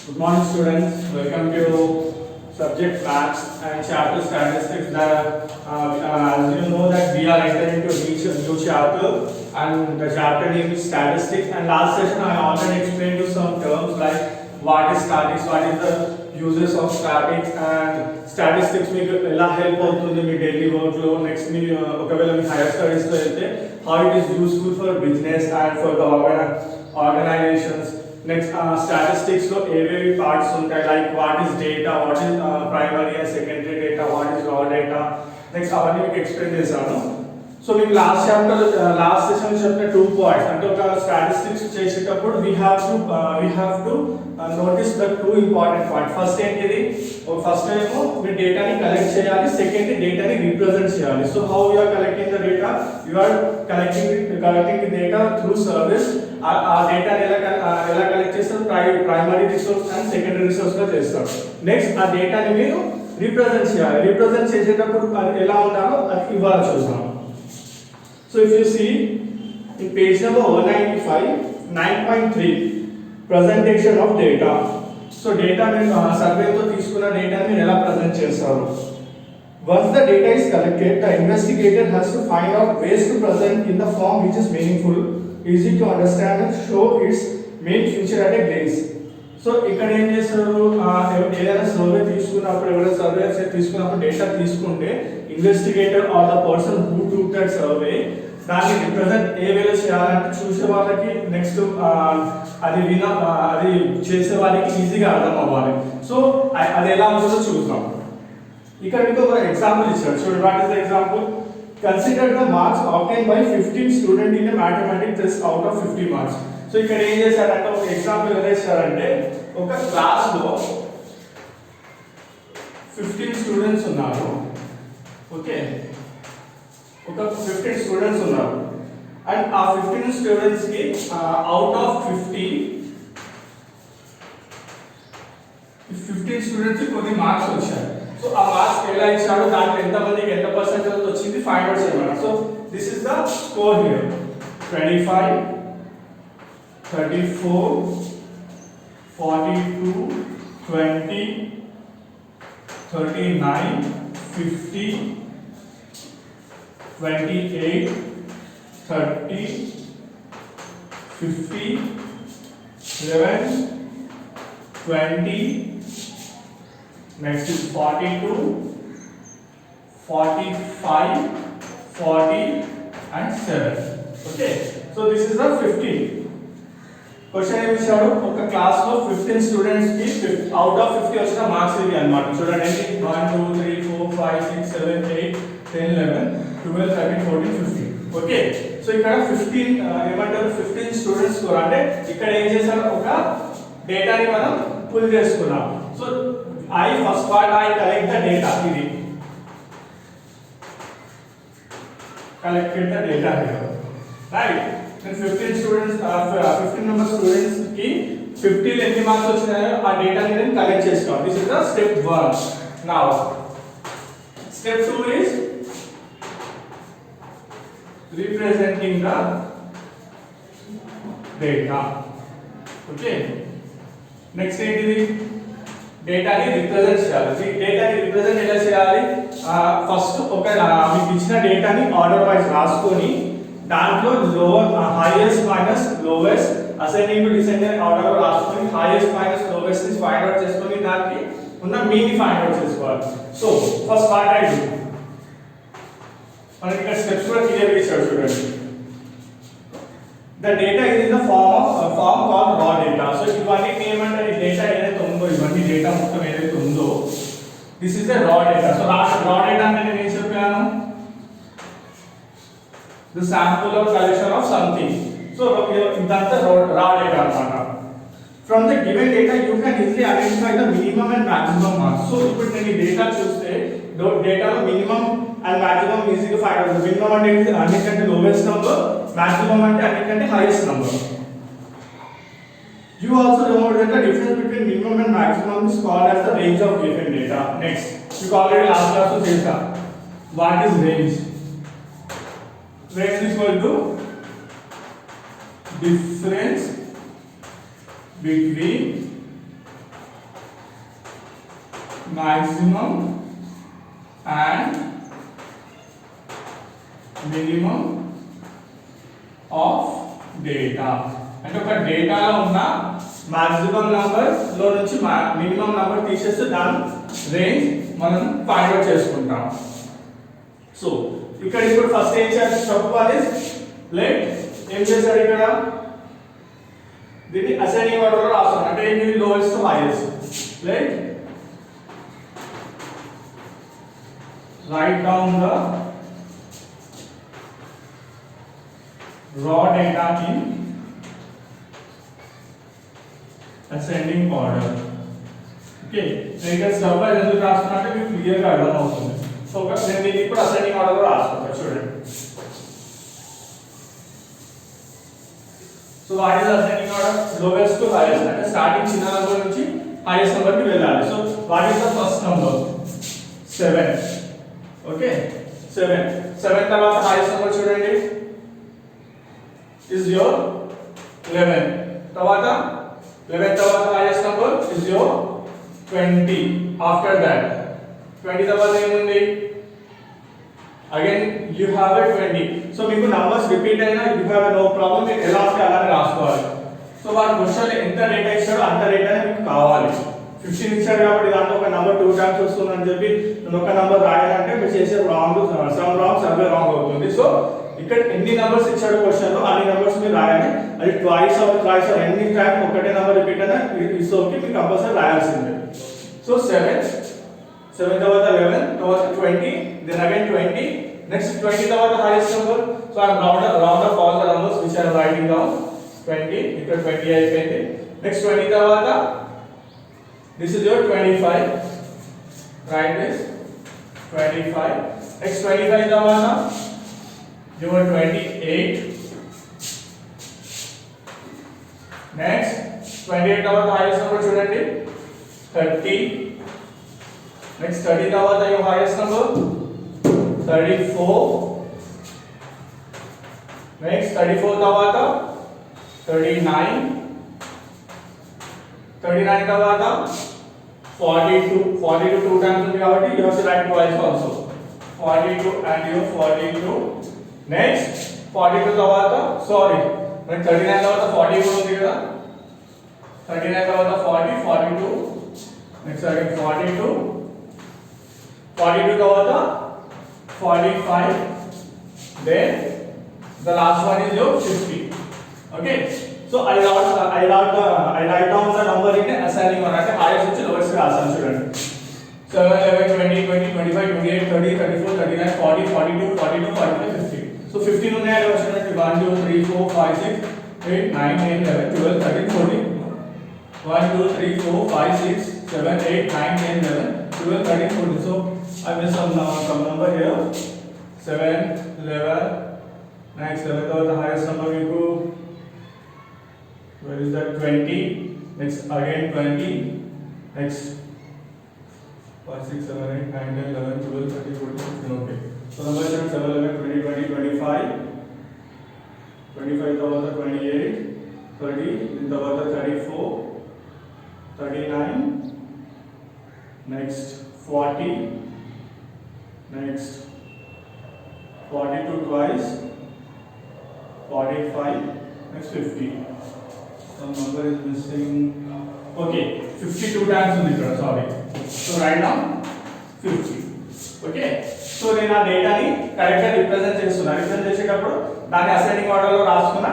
Good morning, students. Welcome to subject maths and chapter statistics. As you know that we are entering into a new chapter, and the chapter name is statistics. And last session I already explained you some terms like what is statistics, what is the uses of statistics, and statistics మీకు ఎలా help అవుతుంది మీ daily work లో. Next మీ ఒకవేళ మీ higher studies లో వెళ్తే how it is useful for business and for the organizations. Next, statistics లో ఏవేవి parts ఉంటాయి, like what is data, what is primary and secondary data, what is రా data. Next అవన్నీ మీకు ఎక్స్ప్లెయిన్ చేశాను. సో మీకు లాస్ట్ సెషన్ చెప్పిన 2 points అంటే ఒక స్టాటిస్టిక్స్ చేసేటప్పుడు we have to notice the 2 important points. First ఏంటిది, ఫస్ట్ ఏమో మీ డేటాని కలెక్ట్ చేయాలి, సెకండ్ డేటాని రిప్రజెంట్ చేయాలి. So how you are collecting the data, you are collecting the data through service. ఆ డేటాని ఎలా కలెక్ట్ చేస్తారు, primary resource and secondary resource గా చేస్తారు. నెక్స్ట్ ఆ డేటాని మీరు రిప్రజెంట్ చేయాలి. రిప్రజెంట్ చేసేటప్పుడు అది ఎలా ఉండాలో అది ఇవ్వాలి చూద్దాం. So if you see in page number 195, 9.3, presentation of data. So data మీరు సర్వే తో తీసుకున్న డేటాని మీరు ఎలా ప్రజెంట్ చేస్తారు. Once the data is collected, the investigator has to find out ways to present in the form which is meaningful, easy to understand and show its main feature at a glance. So ఇక్కడ ఏం చేస్తారు, ఏదైనా survey తీసుకున్నప్పుడు, ఎవరైనా survey తీసుకున్నప్పుడు data తీసుకుంటే investigator or the person who took that survey దాన్ని represent ఏ వేలో చేయాలంటే చూసే వాళ్ళకి, నెక్స్ట్ అది చేసే వాళ్ళకి ఈజీగా అర్థం అవ్వాలి. సో అది ఎలా ఉంటుందో చూద్దాం. ఇక్కడ మీకు ఒక ఎగ్జాంపుల్ ఇచ్చారు చూడండి. What is the example? Consider the marks obtained by 15 student in a mathematics test out of 50 marks. So ఇక్కడ ఏం చేశారంటే ఒక ఎగ్జాంపుల్ ఎలా ఇచ్చారంటే, ఒక క్లాస్ లో 15 స్టూడెంట్స్ ఉన్నారు. ఓకే, ఒక 15 స్టూడెంట్స్ ఉన్నారు అండ్ ఆ 15 స్టూడెంట్స్ కి అవుట్ ఆఫ్ 15 స్టూడెంట్స్ కి కొన్ని మార్క్స్ వచ్చాయి. సో ఆ మార్క్స్ ఎలా ఇచ్చాడో దాంట్లో ఎంత మందికి ఎంత పర్సెంటేజ్ వచ్చింది ఫైండ్ అవుట్ చేయమన్నారు. So this is the score here: 25, 34, 42, 20, 39, 50, 28, 30, 50, 11, 20, next is 42, 45, 40 and 7. Okay, so this is the 15. Question ఏమి ఇచ్చాడు, ఒక క్లాస్ లో 15 స్టూడెంట్స్ కి అవుట్ ఆఫ్ 50 వచ్చిన మార్క్స్ ఇవి అన్నమాట. చూడండి, 1 2 3 4 5 6 7 8 10 11 12 13 14 15. ఓకే, సో ఇక్కడ 15 ఏమంటారు, 15 స్టూడెంట్స్ స్కోర్ అంటే ఇక్కడ ఏం చేశారు, ఒక డేటాని మనం పుల్ చేసుకున్నాం. So first part I collect the data, ఇది collected the data here, right. 15 students 15 member students కి 50 ఎన్ని మార్క్స్ వచ్చినాయో ఆ డేటాని నేను కలెక్ట్ చేసుకోవాలి. This is the step 1. Now step 2 is representing the data. Okay, next ఏంటిది, డేటాని రిప్రజెంట్ చేయాలి. డేటాని రిప్రజెంట్ ఎలా చేయాలి, ఫస్ట్ ఒక మీకు ఇచ్చిన డేటాని ఆర్డర్ వైజ్ రాసుకొని దాంట్లో lower highest minus lowest ascending to descending order లో రాసుకొని హైయెస్ట్ మైనస్ లోవెస్ట్ ని ఫైండ్ అవుట్ చేసుకొని దానికి ఉన్న మీన్ ని ఫైండ్ అవుట్ చేసుకోవాలి. So first what I do, మనకి ఇక్కడ స్టెప్స్ కూడా క్లియర్ చేశాడు చూడండి. The data is in the form called raw data. So ఇవన్నీ ఏమంటారు, ఈ డేటా ఏదైతే ఉందో, ఇవన్నీ డేటా మొత్తం ఏదైతే ఉందో this is the raw data. So రా డేటా అంటే నేను ఏం చెప్పాను, the sample or collection of something. So that's the raw data anamata. From the given data you can easily identify the minimum and maximum marks. So ఇప్పుడు నేను ఈ data చూస్తే డేటాలో మినిమం అండ్ మాక్సిమం ఈజీగా ఫైండ్ అవుతుంది. Minimum అంటే అన్నిటికంటే lowest number, maximum అంటే అన్నిటికంటే highest number. You also know that the difference between minimum and maximum is called as the range of given data. Next, you already last class లో చేసా. What is range? Range is equal to difference between maximum and minimum of data. అంటే ఒక డేటాలో ఉన్న maximum number లో నుంచి minimum number తీసేస్తే దాని రేంజ్ మనం ఫైండ్ అవుట్ చేసుకుంటాం. సో ఇక్కడ ఇప్పుడు ఫస్ట్ ఏం చేయాలి చెప్పాలి. లెట్ ఏం చేశారు ఇక్కడ దీన్ని అసైనింగ్ ఆర్డర్ లో రాస్తాం. అంటే ఏంటి lowest to highest. Let write down the raw data in ascending order. Okay నేను స్టెప్ బై ఎందుకు రాస్తున్నా అంటే మీకు క్లియర్ గా అర్థం అవుతుంది. సో నేను దీన్ని ఇప్పుడు అసెండింగ్ ఆర్డర్ లో రాసుకుంటా చూడండి. So what is ascending order? Lowest to highest అంటే స్టార్టింగ్ చిన్న నంబర్ నుంచి హైయెస్ట్ నంబర్ కి వెళ్ళాలి. So what is the first number? 7. Okay 7 తర్వాత హైయెస్ట్ నంబర్ చూడండి is your 11. తర్వాత 11 తర్వాత highest number is your 20. After that 20 తర్వాత ఏముంది? Again you have a 20. So మీకు నంబర్స్ రిపీట్ అయినా you have no problem. మీరు ఎలా వస్తే అలానే రాసుకోవాలి. సో వాడు క్వశ్చన్ ఎంత రేట్ ఇచ్చాడో అంత రేట్ అనేది మీకు కావాలి. 15 ఇచ్చాడు కాబట్టి దాంట్లో ఒక నంబర్ 2 టైమ్స్ వస్తుందని చెప్పి నేను ఒక నంబర్ రాయాలంటే మీరు చేసే రాంగ్ సర్వే రాంగ్ అవుతుంది. సో ఇక్కడ ఎన్ని నంబర్స్ ఇచ్చాడు క్వశ్చన్ లో అన్ని నంబర్స్ మీరు రాయాలి. అది ట్వైస్ ఆర్ థ్రైస్ ఆర్ ఎన్ని టైం ఒకటే నంబర్ రిపీట్ అయినా ఇట్స్ ఓకే, మీరు కంపల్సరీ రాయాల్సిందే. సో 7 తర్వాత 11 తర్వాత 20 then again 20 next 20 తర్వాత highest number. so I am round up all the numbers which I am writing down. 20 ఇక్కడ 20 అయిపోయింది. next 20 తర్వాత this is your 25. write this 25. next 25 తర్వాత your 28. next 28 తర్వాత highest number చూడండి 30. next 30 తర్వాత your highest number 34. next 34 తర్వాత 39. 39 తర్వాత 42 2 times ఉంది కాబట్టి you have to write twice also. 42 and your 42. next 42 తర్వాత సారీ 39 తర్వాత 40 కూడా ఉంది కదా. 39 తర్వాత 40 42 next again 42 తర్వాత 45 then the last one is your 50. okay so I write down the number in ascending order అంటే highest నుంచి lowest కి రాస్తాను చూడండి. 7 11 20 20 25 28 30 34 39 40 42 42 45 50. so 15 ఉన్నాయి అలా చూడండి 1 2 3 4 5 6 8 9 10 11 12 13 14 1 2 3 4 5 6 7 8 9 10 11 12 13 14. so I missed some number here. 7 11 next 7 తర్వాత highest number మీకు where is that 20. next again 20 next 5 6 7 8 9 10 11 12 13 14 15. okay so number is 7 11 20 20 25 తర్వాత 28 30 తర్వాత 34 39 next 40 next 42 twice 45 next 50. some number is missing. okay 52 times ఉంది ఇక్కడ sorry. so write down 50. okay so నేను ఆ డేటాని correct గా రిప్రజెంట్ చేసేటప్పుడు దాన్ని అసెండింగ్ ఆర్డర్ లో రాసుకున్నా,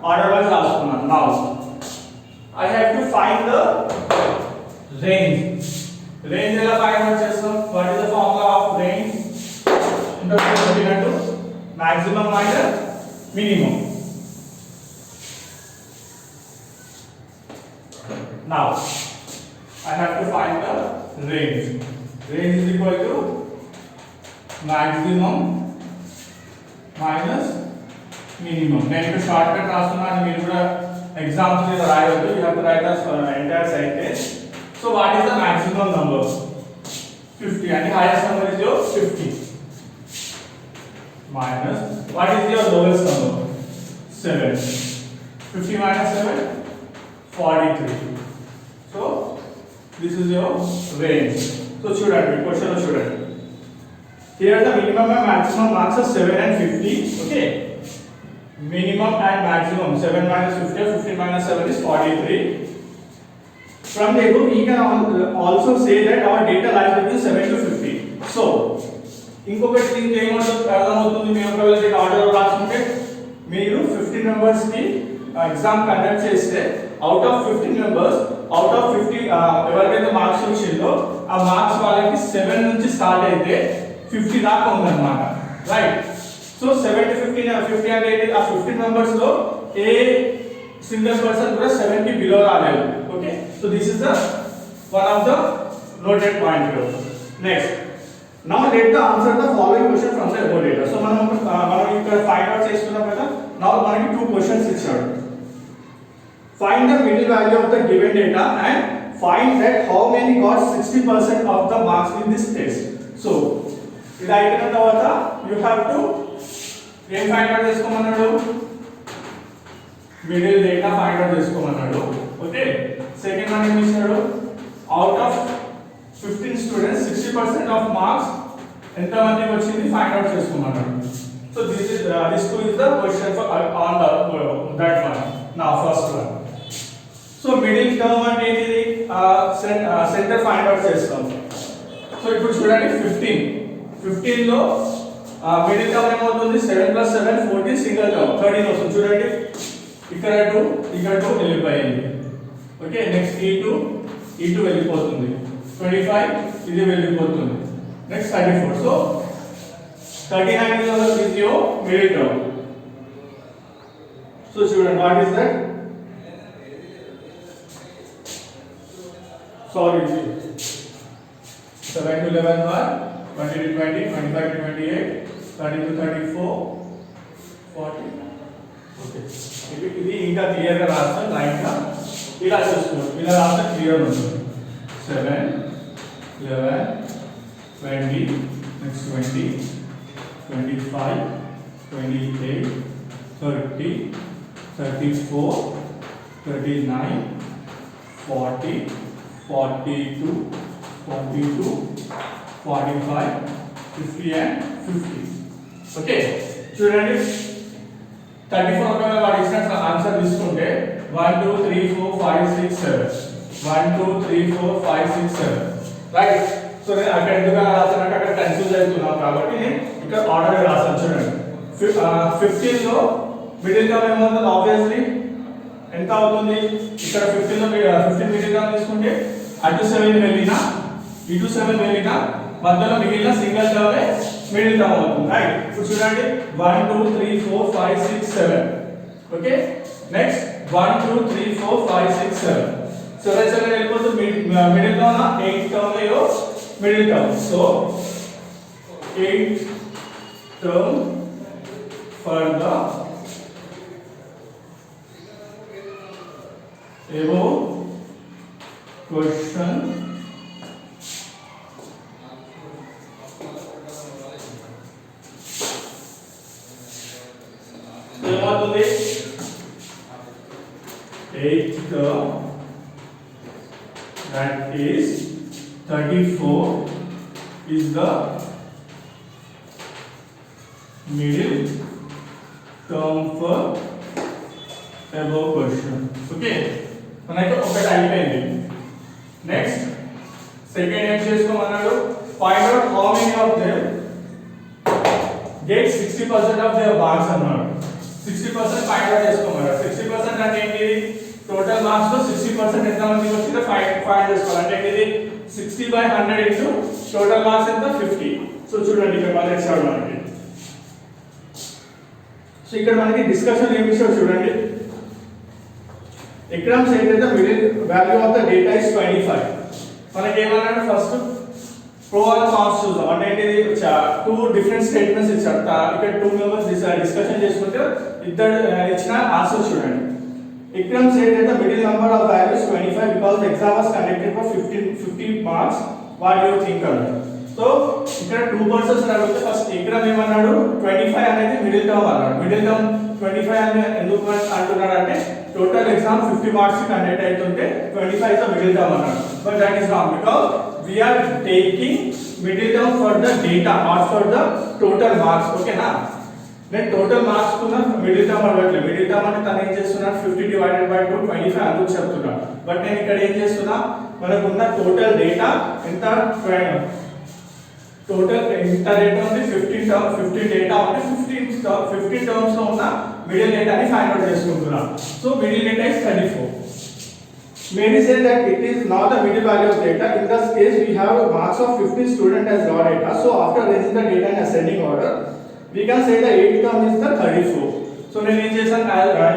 ఆర్డర్ వైస్ రాసుకున్నాను. now I have to find the range. ఎలా ఫైండ్ అవుట్ చేస్తాం? what is the formula of range? ఇంతకుముందు చెప్పినట్టు maximum minus minimum. now I have to find the range. range is equal to maximum minus minimum. నేను ఇక్కడ short cut రాస్తున్నాను, మీరు కూడా exams మీద రాయవద్దు. you have to write the entire sentence. so what is the maximum number? 50 and the highest number is your 50 minus what is your lowest number? 7. 50 minus 7 43. so this is your range. so so చూడండి question చూడండి. Here the minimum and maximum marks are 7 and 50. Okay. Minimum and maximum 7 minus 50 or 50 minus 7 is 43. From the above we can also say that our data lies between 7 to 50. So ఇంకొకటి దీనికి ఏమవుతుంది అర్థమవుతుంది. మీరు ఒకవేళ దీని order రాసుకుంటే మీరు 15 members కి ఎగ్జామ్ కండక్ట్ చేస్తే out of 15 members out of 50 ఎవరికైతే మార్క్స్ వచ్చిందో ఆ మార్క్స్ వాళ్ళకి 7 నుంచి స్టార్ట్ అయితే 50 దాకా ఉందన్నమాట. రైట్. సో 7 to 50 అంటే ఆ 15 మెంబర్స్ లో ఏ సింగిల్ పర్సన్ కూడా 7 కి బిలో రాలేదు. Okay. So this is the one of the noted point here. Next, now let the answer the following question from the above data. So మనం ఇక్కడ find out చేస్తున్నాం కదా. now మనకి two questions ఇచ్చాడు. Find the middle value of the given data and find that how many got 60% of the marks in this test. So ఇది అయిపోయిన తర్వాత you have to ఏం ఫైండ్ అవుట్ చేసుకోమన్నాడు, middle data find out చేసుకోమన్నాడు. Okay. Second one ఏం ఇచ్చాడు, out of 15 students 60% of marks ఎంత మందికి వచ్చింది ఫైండ్ అవుట్ చేసుకోమన్నాడు. So this two is the question for on that one. Now first one. So middle term అంటే ఏంటిది, సెంటర్ ఫైండ్ అవుట్ చేస్తాం. సో ఇప్పుడు చూడండి 15 లో మిడిల్ టర్మ్ ఏమవుతుంది, 7 + 7 14 సింగిల్ టర్మ్ 13 వస్తుంది. చూడండి ఇక్కడ 2 వెళ్ళిపోయింది. ఓకే. నెక్స్ట్ e2 వెళ్ళిపోతుంది, 25 ఇది వెళ్ళిపోతుంది. Next 34. So 39 is your middle term. So చూడండి what is that, sorry 7 to 11 1, 20 to 20, 25 to 28, 30 to 34, 40. Okay. ఇది ఇంకా క్లియర్ గా రాస్తాను. లైన్ గా ఇలా చూసుకోండి, ఇలా రాస్తే క్లియర్ ఉంటుంది. 7 11 20, నెక్స్ట్ 20 25 28 30 34 39 40 42 42 45 50 and 50. ఓకే. చూడండి 34 ఒకవేళ వాడు ఇచ్చిన ఆన్సర్ తీసుకుంటే 1 2 3 4 5 6 7 1 2 3 4 5 6 7. రైట్. సో నేను అక్కడ ఎందుకు రాసానంటే అక్కడ కన్ఫ్యూజ్ అవుతున్నాను కాబట్టి నేను ఇక్కడ ఆర్డర్ రాసాను. చూడండి 15 లో మిడిల్ టర్మ్ ఏమవుతుంది, ఆబ్వియస్లీ ఎంత అవుతుంది, ఇక్కడ 15 లో 15 మిడిల్ టర్మ్ తీసుకుంటే అటు 7 వెళ్ళినా ఇటు 7 వెళ్ళినా మధ్యలో మిగిలిన సింగిల్ టర్మ్ మిడిల్ టర్మ్ అవుతుంది. రైట్. ఇప్పుడు చూడండి 1 2 3 4 5 6 7. ఓకే. నెక్స్ట్ 1 2 3 4 5 6 7. 7 వెళ్ళిపోతుంది. మిడిల్ లో 8 టర్మ్ లో middle term. So 8 term for the above question ఏమవుతుంది, 8th term that is 34 is the middle term for above question. Okay. మనకి ఒకటి అయిపోయింది. నెక్స్ట్ సెకండ్ ఏం చేసుకోమన్నాడు, find out how many of them get 60% of their marks అన్నాడు. 60% find out చేసుకోమన్నాడు. 60% అంటే ఏంటి, total marks లో 60% ఎంత మందికి వచ్చిందో ఫైండ్ చేసుకోవాలి. అంటే ఏంటిది 60/100 ఇంటూ టోటల్ మార్క్స్ ఎంత 50. సో చూడండి ఇక్కడ మళ్ళీ ఇచ్చాడు మనకి. సో ఇక్కడ మనకి డిస్కషన్ ఏమి ఇచ్చాడు చూడండి. ఎగ్జామ్స్ ఏంటంటే middle value of the data is 25. మనకి ఏమన్నాడు, ఫస్ట్ ప్రో అండ్ కాన్స్ చూద్దాం. అంటే ఏంటిది, 2 డిఫరెంట్ స్టేట్మెంట్స్ ఇచ్చారు. ఇక్కడ 2 మెంబర్స్ డిస్కషన్ చేసుకుంటే ఇద్దరు ఇచ్చిన ఆన్సర్ చూడండి. Ikram said that the middle number of values 25 because the exam was conducted for 50 marks. What do you think of it? So ఇక్కడ 2 పర్సన్స్ అడిగితే ఫస్ట్ Ikram ఏమన్నాడు 25 అనేది మిడిల్ టర్మ్ అన్నాడు. మిడిల్ టర్మ్ 25 అని ఎందుకు అంటున్నాడు అంటే టోటల్ ఎగ్జామ్ 50 మార్క్స్ కి కండక్ట్ అవుతుంటే 25 ఇస్ ద మిడిల్ టర్మ్ అన్నాడు. But that is wrong because we are taking middle term for the data not for the total marks. ఓకేనా? నేను టోటల్ మార్క్స్ కున్న మిడిల్ టర్మ్ అడగట్లేదు. మిడిల్ టర్మ్ అంటే తను ఏం చేస్తున్నాడు 50 డివైడెడ్ బై 2 25 అందుకు చెప్తున్నాడు. బట్ నేను ఇక్కడ ఏం చేస్తున్నా మనకున్న టోటల్ డేటా ఎంత టోటల్ ఎంత డేటా ఉంది 15 డేటా ఉంది 15 టర్మ్స్ లో ఉన్న మిడిల్ డేటాని ఫైండ్ అవుట్ చేసుకుంటున్నా. So middle data is 34. Many say that it is not the middle value of data. In this case, we have marks of 15 student as raw data. So after arranging the data in ascending order, we can say the 8th term is the 34. So నేను ఏం చేశాను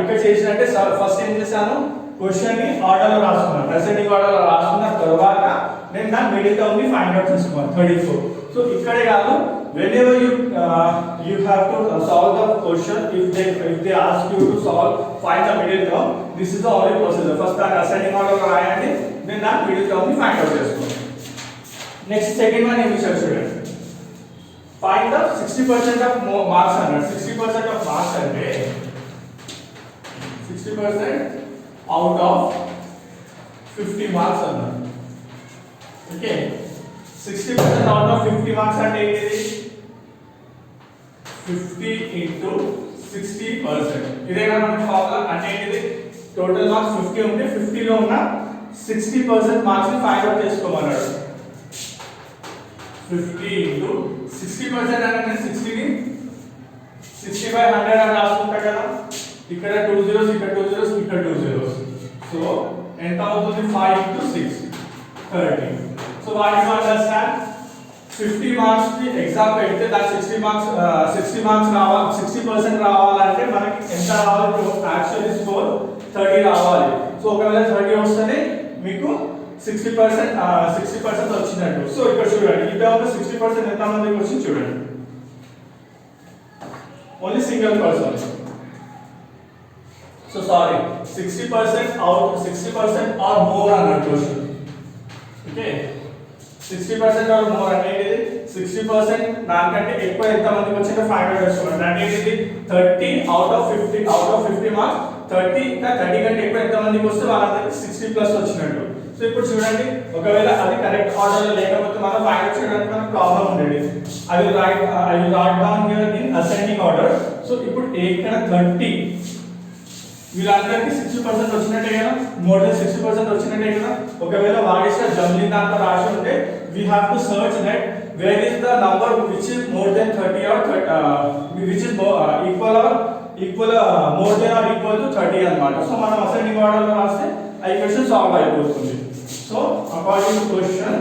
ఇక్కడ చేసినట్టే first ఏం చేశాను question ని order లో రాసుకున్నాను. అసెండింగ్ ఆర్డర్ లో రాసుకున్న తర్వాత నేను దాని మిడిల్ టర్మ్ ని ఫైండ్ అవుట్ చేసుకున్నాను 34. సో ఇక్కడే కాదు whenever you have to solve the question if they ask you to find the middle term, this is the only procedure. First that ascending order lo రాయండి, then that middle term ని find out చేసుకోండి. Next second one ఏమి ఇచ్చారు చూడండి. Find the 60% of marks అన్నాడు. 60% of marks అంటే 60% out of 50 marks అన్నాడు. Okay 60% out of 50 marks అంటే ఏంటిది 50 into 60%. ఇదేనా మన ఫార్ములా అంటే ఏంటిది టోటల్ మార్క్స్ 50 ఉంటే 50 లో ఉన్న 60% మార్క్స్ ని ఫైండ్ అవుట్ చేసుకోమన్నాడు. 50 into 60% అంటే 60 ని 60 by 100 అని రాసుకుంటా కదా. ఇక్కడ 2 zeros ఇక్కడ 2 zeros ఇక్కడ 2 zeros. సో ఎంత అవుతుంది 5 into 6 30. So what you understand 50 marks కి ఎగ్జామ్ పెడితే దాని 60 మార్క్స్ రావాలి 60% రావాలంటే మనకి ఎంత రావాలి యాక్చువల్లీ స్కోర్ 30 రావాలి. సో ఒకవేళ 30 వస్తేనే మీకు 60% వచ్చినట్టు. సో ఇక్కడ చూడండి ఈ టర్మ్ లో 60% ఎంత మందికి వచ్చింది చూడండి. Only single person. So sorry 60% or more అన్నట్టు వచ్చింది. ఓకే 60% ఆర్ మోర్ అంటే ఇది 60% దానికంటే ఎక్కువ ఎంత మందికి వచ్చిందో ఫైండ్ అవుట్ చేసుకోవాలి. అంటే ఇది 30 అవుట్ ఆఫ్ 50 మార్క్స్ 30 ఇంకా 30 కంటే ఎక్కువ ఎంత మందికి వస్తే వాళ్ళందరికీ 60 ప్లస్ వచ్చినట్టు. సో ఇప్పుడు చూడండి ఒకవేళ అది కరెక్ట్ ఆర్డర్ లో లేకపోతే మనం ఫైండ్ అవుట్ చేయడానికి మనకు ప్రాబ్లం ఉండేది. I will write down here in ascending order. So ఇప్పుడు ఇక్కడ 30 వీళ్ళందరికీ 60% వచ్చినట్టే కదా, మోర్ దెన్ 60% వచ్చినట్టే కదా. ఒకవేళ వాడేసిన జంబ్లింగ్ దాంట్లో రాసి ఉంటే we have to search that where is the number which is more than 30 or which is equal more than or equal to 30 అన్నమాట. సో మనం అసెండింగ్ ఆర్డర్ లో రాస్తే ఆ ఈక్వేషన్ సాల్వ్ అయిపోతుంది. సో అకార్డింగ్ టు క్వశ్చన్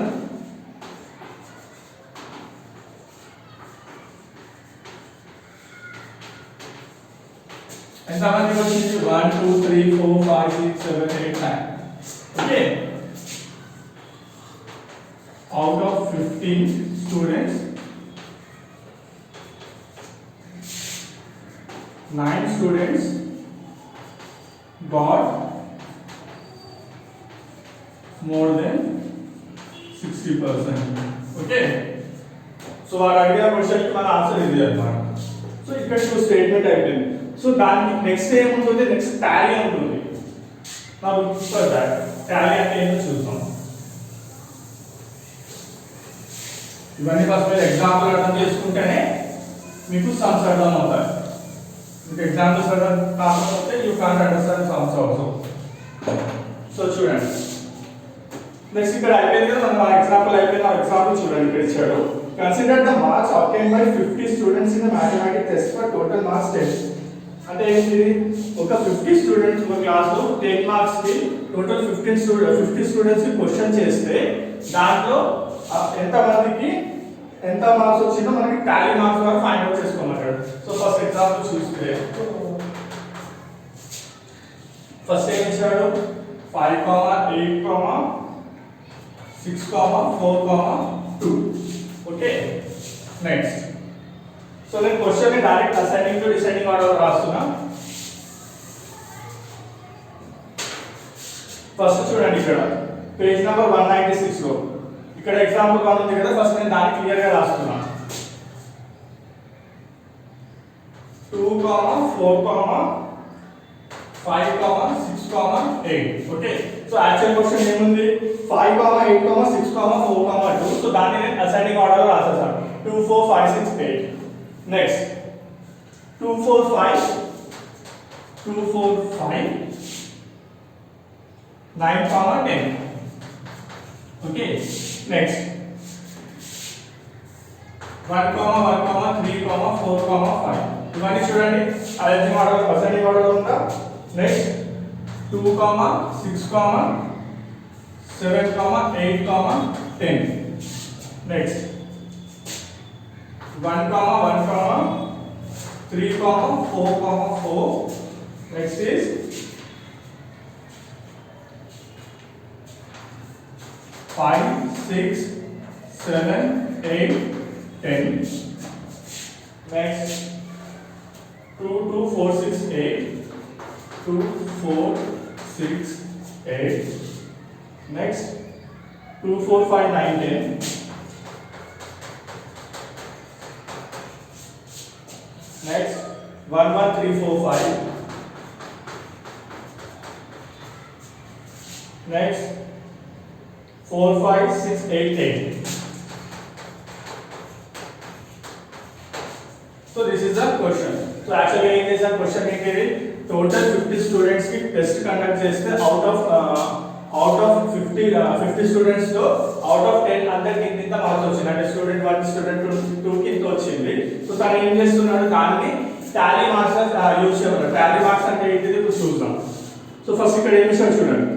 ఎంత మందికి వచ్చింది 1 2 3 4 5 6 7 8 9. Okay out of 15 students 9 students got more than 60%. okay so our idea question ki mana answer idi annamata. so ఇక్కడ two statement అయిపోయింది. సో దానికి నెక్స్ట్ ఏముంటుంది నెక్స్ట్ టాలీ ఉంటుంది. నా ఫర్ దట్ టాలీ అంటే ఏంటో చూద్దాం. ఇవన్నీ ఫస్ట్ మీరు ఎగ్జాంపుల్ అర్థం చేసుకుంటేనే మీకు సమ్స్ అర్థం అవుతాయి. మీకు ఎగ్జాంపుల్స్ అర్థం కాకపోతే you can't understand sums also. So చూడండి నెక్స్ట్ ఇక్కడ అయిపోయింది కదా మన ఎగ్జాంపుల్ అయిపోయింది. ఆ ఎగ్జాంపుల్ చూడండి ఇక్కడ ఇచ్చాడు. Consider the marks obtained by 50 students in the mathematics test for total marks 10. అంటే ఏంటి ఒక 50 స్టూడెంట్స్ ఒక క్లాస్ లో 10 మార్క్స్ కి టోటల్ 50 స్టూడెంట్స్ కి క్వశ్చన్ చేస్తే దాంట్లో ఎంత మందికి ఎంత మార్క్స్ వచ్చిందో మనకి టాలీ మార్క్స్ ద్వారా ఫైండ్ అవుట్ చేసుకోమన్నాడు. సో ఫస్ట్ ఎగ్జాంపుల్ చూస్తే ఫస్ట్ ఏం ఇచ్చాడు 5, 8, 6, 4, 2. ఓకే నెక్స్ట్ సో నేను క్వశ్చన్ ని direct ascending to descending order లో రాస్తున్నా. ఫస్ట్ చూడండి ఇక్కడ పేజ్ నెంబర్ 196 లో ఇక్కడ ఎగ్జాంపుల్ 1 ఉంది కదా. ఫస్ట్ నేను దాన్ని క్లియర్ గా రాస్తున్నా. 2, 4, 5, 6, 8. Okay. So actual question ఏముంది 5, 8, 6, 4, 2. So దాన్ని నేను ascending order లో రాసేసాను 2, 4, 5, 6, 8. Next 2, 4, 5, 2, 4, 5, 9, 10. Okay. Next 1, 1, 3, 4, 5. ఇవన్నీ చూడండి ascending order లో ఉందా. Next 2, 6, 7, 8, 10. Next 1, 3, 4, 4. Next is 5, 6, 7, 8, 10. Next 2, 4, 6, 8. 2, 4, 6, 8. Next 2, 4, 5, 9, 10. Next 1, 1, 3, 4, 5. Next 4, 5, 6, 8, 10. So this is the question. So actually in this question total 50 students की test conduct చేస్తే out of 50 students లో out of 10 అందరికి ఇంత marks వచ్చింది అంటే స్టూడెంట్ 1 స్టూడెంట్ 2 కి ఇంత వచ్చింది. సో తను ఏం చేస్తున్నాడు దాన్ని టాలీ మార్క్స్ యూస్ చేయమన్నాడు. టాలీ మార్క్స్ అంటే ఏంటిది ఇప్పుడు చూద్దాం. సో ఫస్ట్ ఇక్కడ ఏం ఇచ్చాడు చూడండి.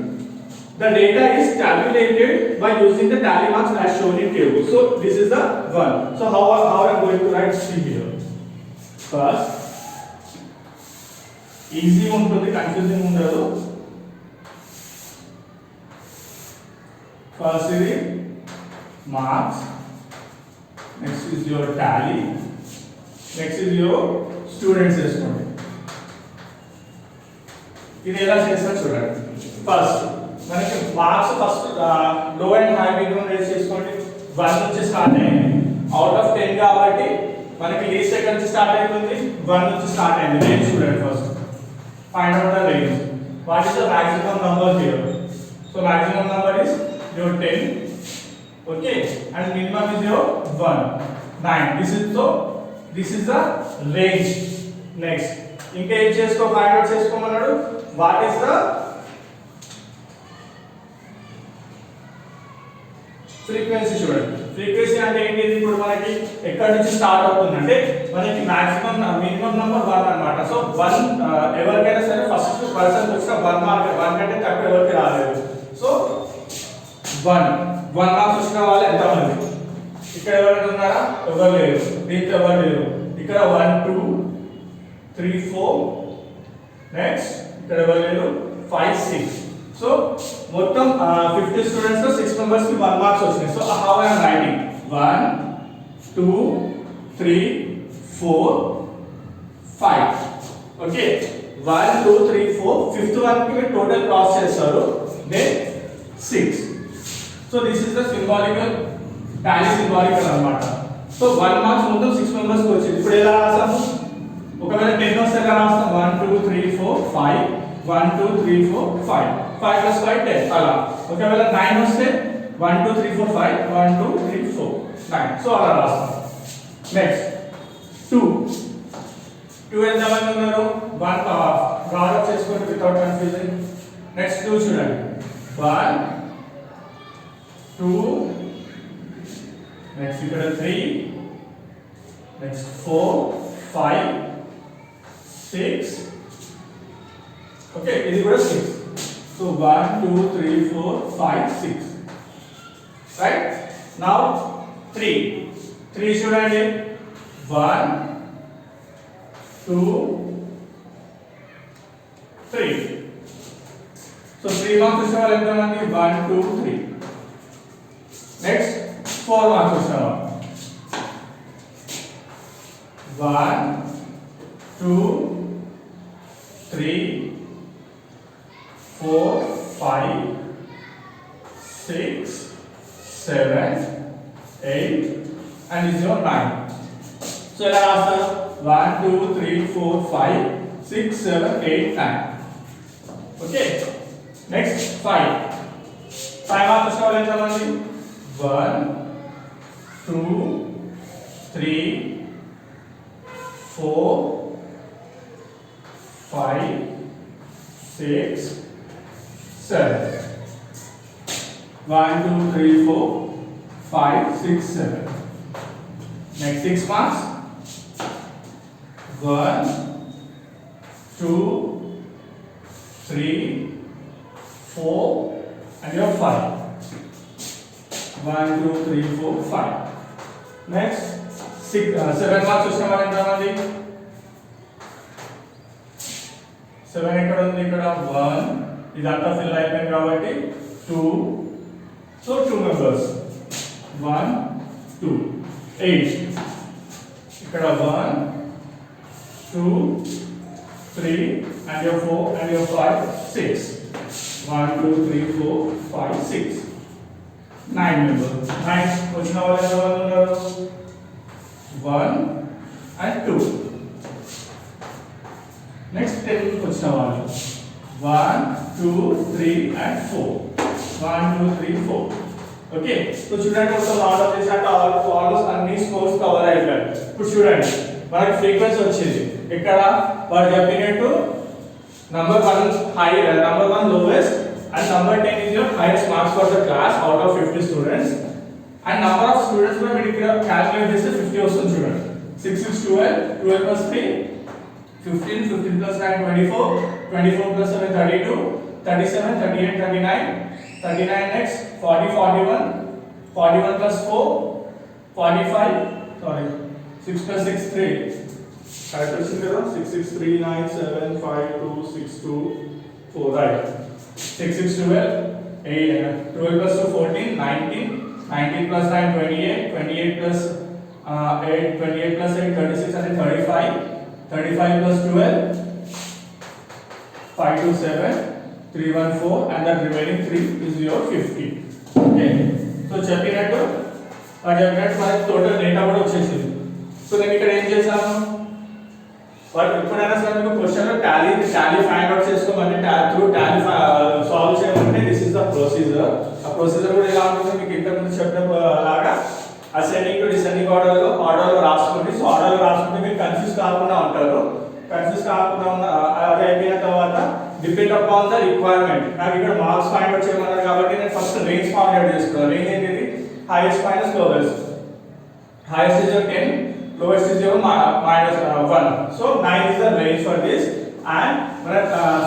The data is tabulated by using the tally marks as shown in table. So this is the one. So how I am going to write C here? First easy ఉంటుంది confusing ఉండదు. First is marks, next is your tally, next is your students వేసుకోండి. ఇది ఎలా చేస్తా చూడండి. First మనకి marks first లో and high minimum race చేసుకోండి. 1 నుంచి స్టార్ట్ అయ్యింది అవుట్ ఆఫ్ 10 కాబట్టి మనకి లీస్ట్ ఎక్కడ నుంచి స్టార్ట్ అవుతుంది 1 నుంచి స్టార్ట్ అయింది. రేంజ్ చూడండి first find out the range. What is the maximum number here? So maximum number is your 10. Okay, and minimum is your 1, 9. This is the range. Next ఇంకా ఏం చేసుకో find out చేసుకోమన్నాడు. What is the frequency చూడండి. Frequency అంటే ఏంటి ఇప్పుడు మనకి ఎక్కడి నుంచి స్టార్ట్ అవుతుంది అంటే మనకి మాక్సిమం మినిమం నంబర్ 1 అన్నమాట. సో 1 ఎవరికైనా సరే ఫస్ట్ పర్సన్ వచ్చిన 1 మార్క్ 1 కంటే తక్కువ ఎవరికి రాలేదు. సో 1 మార్క్స్ వచ్చిన వాళ్ళు ఎంత మంది ఇక్కడ ఎవరైనా ఉన్నారా? ఎవరు లేరు. దీంట్లో ఎవరు లేరు. ఇక్కడ 1 2 3 4 నెక్స్ట్ ఇక్కడ ఎవరు లేరు 5 6. సో మొత్తం 50 స్టూడెంట్స్ లో 6 మెంబర్స్ కి 1 మార్క్స్ వచ్చినాయి. So how I am writing 1 2 3 4 5. Okay 1 2 3 4 fifth one కి మీరు టోటల్ క్రాస్ చేస్తారు then 6. So this is the symbolical tally symbolical అన్నమాట. సో 1 మార్క్స్ మొత్తం 6 మెంబర్స్ కి వచ్చింది. ఇప్పుడు ఎలా రాసాము? ఒకవేళ 10 వస్తే ఎలా రాస్తాం? 1 2 3 4 5 1 2 3 4 5 5 plus 5 10 అలా. ఒకవేళ 9 వస్తే 1 2 3 4 5 1 2 3 4 9. సో అలా రాస్తాం. నెక్స్ట్ 2 ఎంత మంది ఉన్నారు? 1 రాడ్ చేసుకోండి వితౌట్ కన్ఫ్యూజింగ్. నెక్స్ట్ 2 చూడండి 1 2 నెక్స్ట్ ఇక్కడ 3 నెక్స్ట్ 4 5 6. ఓకే ఇది కూడా 6. So 1 2 3 4 5 6 right. నౌ 3 చూడండి 1 2 3. సో 3 మార్క్స్ వచ్చిన వాళ్ళు ఎంతమంది? 1 2 3. నెక్స్ట్ 4 మార్క్స్ వచ్చిన వాళ్ళు 1 2 3 4 5 6 7 8 and is your 9. So ఎలా రాస్తారు? 1 2 3 4 5 6 7 8 9. Okay, next 5 marks తీసుకోవాలి ఎంతమంది 1 2 3 4 5 6 7. 1 2 3 4 5 6 7. Next 6 marks 1 2 3 4 and you have 5. 1 2 3 4 5. Next 7 marks వచ్చిన వాళ్ళు ఎంతమంది 7 ఎక్కడ ఉంది ఇక్కడ 1 ఇదంతా ఫిల్ అయిపోయింది కాబట్టి 2 so 2 members 1 2 8 ఇక్కడ 1 2 3 and your 4 and your 5 6 1 2 3 4 5 6 9 members 9 వచ్చిన వాళ్ళు ఎంతమంది ఉన్నారు 1 and 2. Next 10 వచ్చిన వాళ్ళు 1 2 3 and 4 1 2 3 4. ఓకే, సో చూడండి ఒకసారి ఆర్డర్ చేసినట్టు ఆల్మోస్ట్ అన్ని స్కోర్స్ కవర్ అయిపోయాయి. ఇప్పుడు చూడండి మనకి ఫ్రీక్వెన్సీ వచ్చింది ఇక్కడ వాడు చెప్పినట్టు number 1 high number 1 lowest and number 10 is your highest marks for the class out of 50 students and number of students కూడా మీరు ఇక్కడ క్యాలిక్యులేట్ చేస్తే 50 వస్తుంది చూడండి 6 6 12 12 plus 3 15 15 plus 9 24 24 plus 7 32 37 38 39 39 next 40 41 41 plus 4 45 sorry 6 plus 6 3 correct వచ్చింది కదా 6 6 3 9 7 5 2 6 2 4 right 6 6 12 8 12 plus 2 14 19 19 plus 9 28 28 plus 8 28 plus 8 36 and 35 35 plus 12 5 to 7 3 1 4 and the remaining 3 is your 50. Okay, so చెప్పినట్టు మనకి టోటల్ డేటా కూడా వచ్చేసింది. సో నేను ఇక్కడ ఏం చేశాను బట్ ఎప్పుడైనా సరే మీకు క్వశ్చన్లో టాలీ ఫైండ్ అవుట్ చేసుకోమంటే త్రూ టాలీ సాల్వ్ చేయమంటే దిస్ ఇస్ ద ప్రొసీజర్. ఆ ప్రొసీజర్ కూడా ఎలా ఉంటుంది మీకు ఇంతకుముందు చెప్పిన లాగా అసెండింగ్ టు డిసెండింగ్ ఆర్డర్లో రాసుకోండి. సో ఆర్డర్లో రాసుకుంటే మీరు కన్ఫ్యూజ్ కాకుండా ఉంటారు. కన్ఫ్యూజ్ కాకుండా అది అయిపోయిన తర్వాత డిపెండ్ అపాన్ ద రిక్వైర్మెంట్ నాకు ఇక్కడ మార్క్స్ ఫైండ్ అవుట్ చేయమన్నారు కాబట్టి నేను ఫస్ట్ రేంజ్ ఫైండ్ అవుట్ చేసుకున్నాను. రేంజ్ ఏంటిది highest minus lowest. Highest is 10 lowest is your minus 1. So 9 is the range for this and మన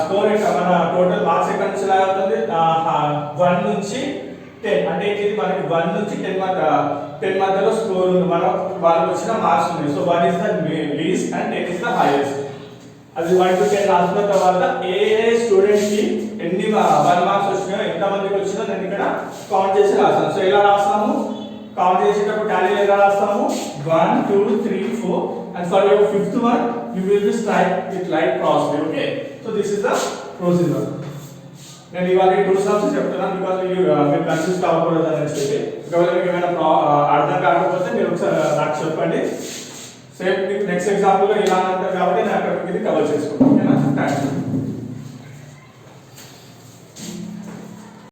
స్కోర్ మన టోటల్ మార్క్స్ ఎక్కడ నుంచి ఎలా అవుతుంది 1 నుంచి 10 అంటే ఇది మనకి 1 నుంచి 10 మధ్యలో స్కోర్ ఉంది మన వాళ్ళకి వచ్చిన మార్క్స్ ఉంది. So 1 is the least and 10 is the highest. అది 1 to 10 రాసిన తర్వాత ఏ స్టూడెంట్ కి ఎన్ని 1 మార్క్స్ వచ్చినాయో ఎంత మందికి వచ్చినా నేను ఇక్కడ కౌంట్ చేసి రాస్తాను. సో ఎలా రాస్తాము కౌంట్ చేసేటప్పుడు టాలీ ఎలా రాస్తాము 1 2 3 4 and for your fifth one you will just write it like crossly. Okay, so this is the procedure. నేను ఇవాళ ఈ టూ సమ్స్ చెప్తున్నాను బికాజ్ మీరు కన్ఫ్యూజ్ కాకూడదు అని చెప్పి. ఒకవేళ మీకు ఏమైనా అర్థం కాకపోతే మీరు ఒకసారి నాకు చెప్పండి. సేమ్ నెక్స్ట్ ఎగ్జాంపుల్లో ఇలా ఉంటుంది కాబట్టి నేను అక్కడ ఇది కవర్ చేసుకుంటాను. ఓకేనా, థ్యాంక్ యూ.